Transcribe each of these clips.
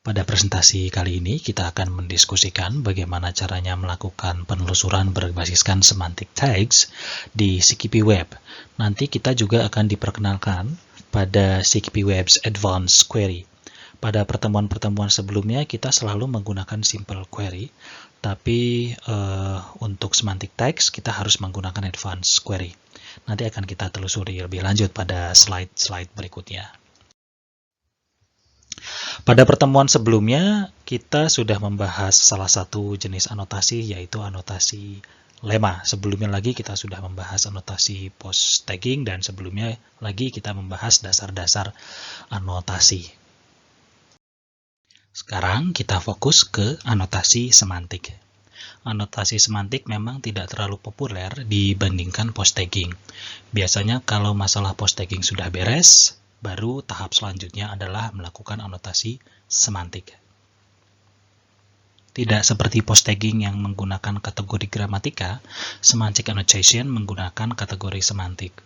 Pada presentasi kali ini kita akan mendiskusikan bagaimana caranya melakukan penelusuran berbasiskan semantic tags di CKP-Web. Nanti kita juga akan diperkenalkan pada CKP-Web's Advanced Query. Pada pertemuan-pertemuan sebelumnya kita selalu menggunakan simple query, tapi untuk semantic tags kita harus menggunakan advanced query. Nanti akan kita telusuri lebih lanjut pada slide-slide berikutnya. Pada pertemuan sebelumnya, kita sudah membahas salah satu jenis anotasi, yaitu anotasi lemma. Sebelumnya lagi kita sudah membahas anotasi post tagging, dan sebelumnya lagi kita membahas dasar-dasar anotasi. Sekarang kita fokus ke anotasi semantik. Anotasi semantik memang tidak terlalu populer dibandingkan post tagging. Biasanya kalau masalah post tagging sudah beres, baru tahap selanjutnya adalah melakukan anotasi semantik. Tidak seperti post tagging yang menggunakan kategori gramatika, semantic annotation menggunakan kategori semantik.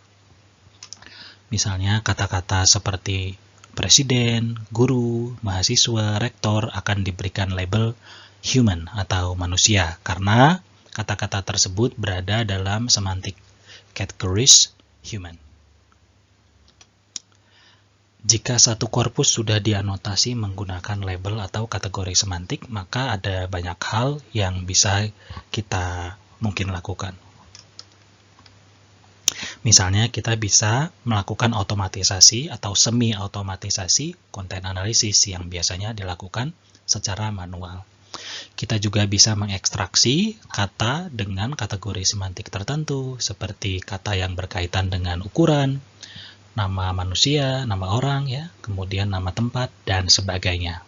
Misalnya kata-kata seperti presiden, guru, mahasiswa, rektor akan diberikan label human atau manusia karena kata-kata tersebut berada dalam semantic categories human. Jika satu korpus sudah dianotasi menggunakan label atau kategori semantik, maka ada banyak hal yang bisa kita mungkin lakukan. Misalnya kita bisa melakukan otomatisasi atau semi-otomatisasi konten analisis yang biasanya dilakukan secara manual. Kita juga bisa mengekstraksi kata dengan kategori semantik tertentu, seperti kata yang berkaitan dengan ukuran, nama manusia, nama orang, ya, kemudian nama tempat, dan sebagainya.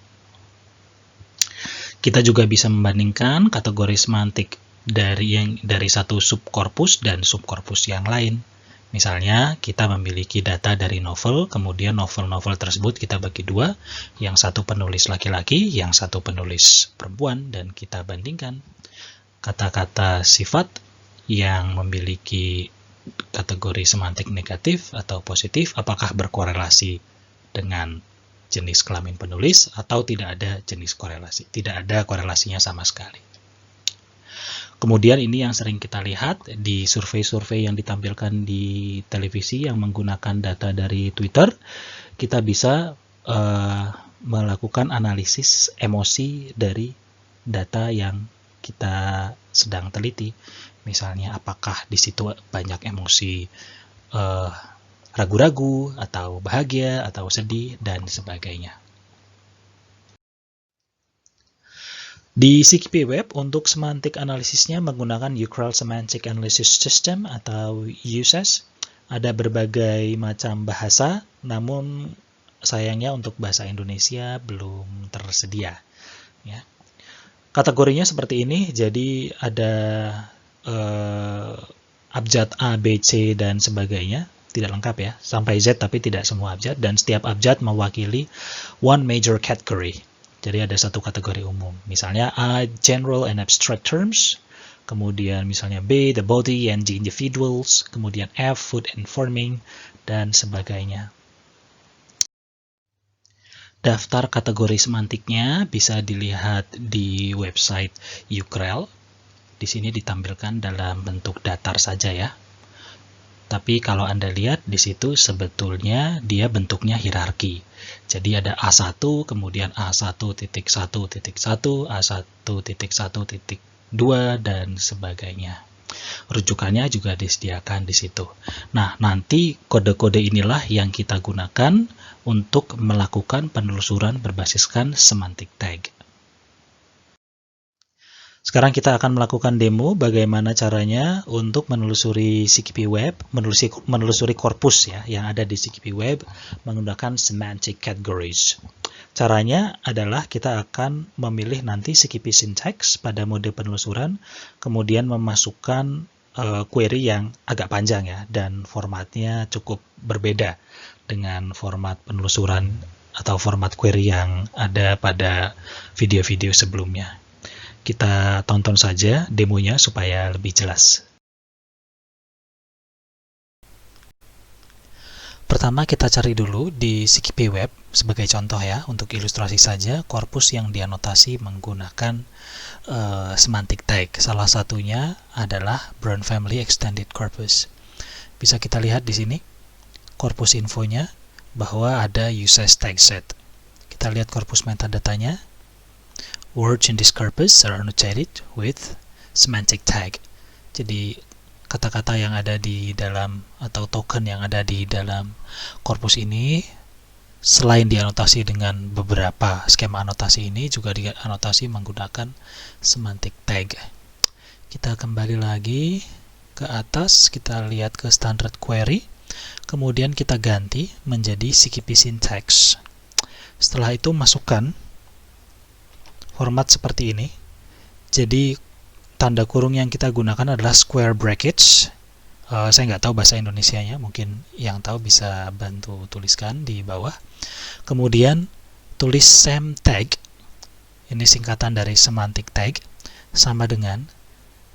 Kita juga bisa membandingkan kategori semantik dari satu subkorpus dan subkorpus yang lain. Misalnya, kita memiliki data dari novel, kemudian novel-novel tersebut kita bagi dua, yang satu penulis laki-laki, yang satu penulis perempuan, dan kita bandingkan kata-kata sifat yang memiliki kategori semantik negatif atau positif, apakah berkorelasi dengan jenis kelamin penulis atau tidak ada jenis korelasi, tidak ada korelasinya sama sekali. Kemudian ini yang sering kita lihat di survei-survei yang ditampilkan di televisi yang menggunakan data dari Twitter, kita bisa melakukan analisis emosi dari data yang kita sedang teliti. Misalnya apakah di situ banyak emosi ragu-ragu, atau bahagia, atau sedih, dan sebagainya. Di CKP-Web, untuk semantik analisisnya menggunakan Ucrel Semantic Analysis System atau USAS. Ada berbagai macam bahasa, namun sayangnya untuk bahasa Indonesia belum tersedia. Ya. Kategorinya seperti ini, jadi ada abjad A, B, C, dan sebagainya. Tidak lengkap ya, sampai Z tapi tidak semua abjad, dan setiap abjad mewakili one major category. Jadi ada satu kategori umum. Misalnya A, general and abstract terms, kemudian misalnya B, the body and the individuals, kemudian F, food and farming, dan sebagainya. Daftar kategori semantiknya bisa dilihat di website Ucrel. Di sini ditampilkan dalam bentuk datar saja ya. Tapi kalau Anda lihat di situ sebetulnya dia bentuknya hierarki. Jadi ada A1, kemudian A1.1.1, A1.1.2, dan sebagainya. Rujukannya juga disediakan di situ. Nah, nanti kode-kode inilah yang kita gunakan untuk melakukan penelusuran berbasiskan semantic tag. Sekarang kita akan melakukan demo bagaimana caranya untuk menelusuri CKP-Web, menelusuri korpus ya yang ada di CKP-Web menggunakan semantic categories. Caranya adalah kita akan memilih nanti CKP syntax pada mode penelusuran, kemudian memasukkan query yang agak panjang ya, dan formatnya cukup berbeda dengan format penelusuran atau format query yang ada pada video-video sebelumnya. Kita tonton saja demonya supaya lebih jelas. Pertama kita cari dulu di CKP Web sebagai contoh ya, untuk ilustrasi saja korpus yang dianotasi menggunakan semantic tag. Salah satunya adalah Brown Family Extended Corpus. Bisa kita lihat di sini korpus infonya bahwa ada usage tag set. Kita lihat korpus metadatanya. Words in this corpus are annotated with semantic tag. Jadi kata-kata yang ada di dalam atau token yang ada di dalam korpus ini selain dianotasi dengan beberapa skema anotasi ini juga dianotasi menggunakan semantic tag. Kita kembali lagi ke atas, kita lihat ke standard query, kemudian kita ganti menjadi CKP syntax. Setelah itu masukkan format seperti ini. Jadi tanda kurung yang kita gunakan adalah square brackets. Saya nggak tahu bahasa Indonesianya, mungkin yang tahu bisa bantu tuliskan di bawah. Kemudian tulis sem tag, ini singkatan dari semantic tag, sama dengan,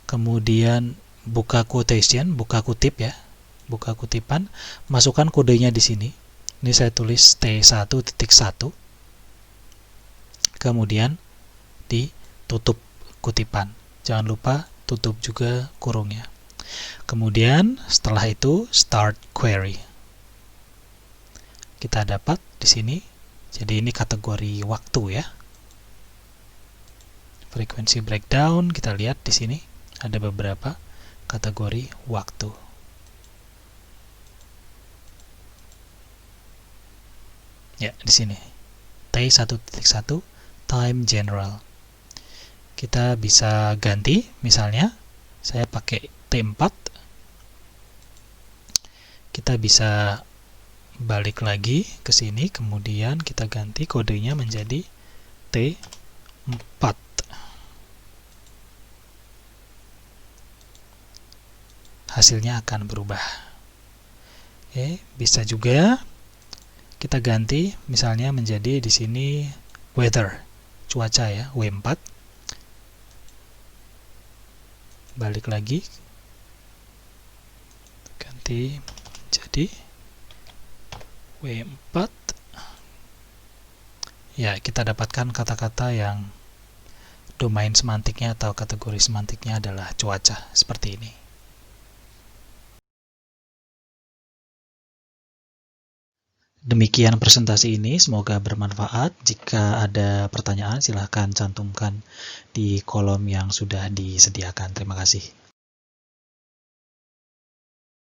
kemudian buka quotation, buka kutip ya, buka kutipan, masukkan kodenya di sini. Ini saya tulis T1.1, kemudian ditutup kutipan. Jangan lupa tutup juga kurungnya. Kemudian setelah itu start query. Kita dapat di sini. Jadi ini kategori waktu ya. Frequency breakdown, kita lihat di sini ada beberapa kategori waktu. Ya, di sini. T1.1 time general. Kita bisa ganti, misalnya saya pakai T4, kita bisa balik lagi ke sini, kemudian kita ganti kodenya menjadi T4. Hasilnya akan berubah. Oke, bisa juga kita ganti misalnya menjadi di sini weather, cuaca ya, W4. Balik lagi, ganti jadi W4. Ya, kita dapatkan kata-kata yang domain semantiknya atau kategori semantiknya adalah cuaca, seperti ini. Demikian presentasi ini, semoga bermanfaat. Jika ada pertanyaan, silahkan cantumkan di kolom yang sudah disediakan. Terima kasih.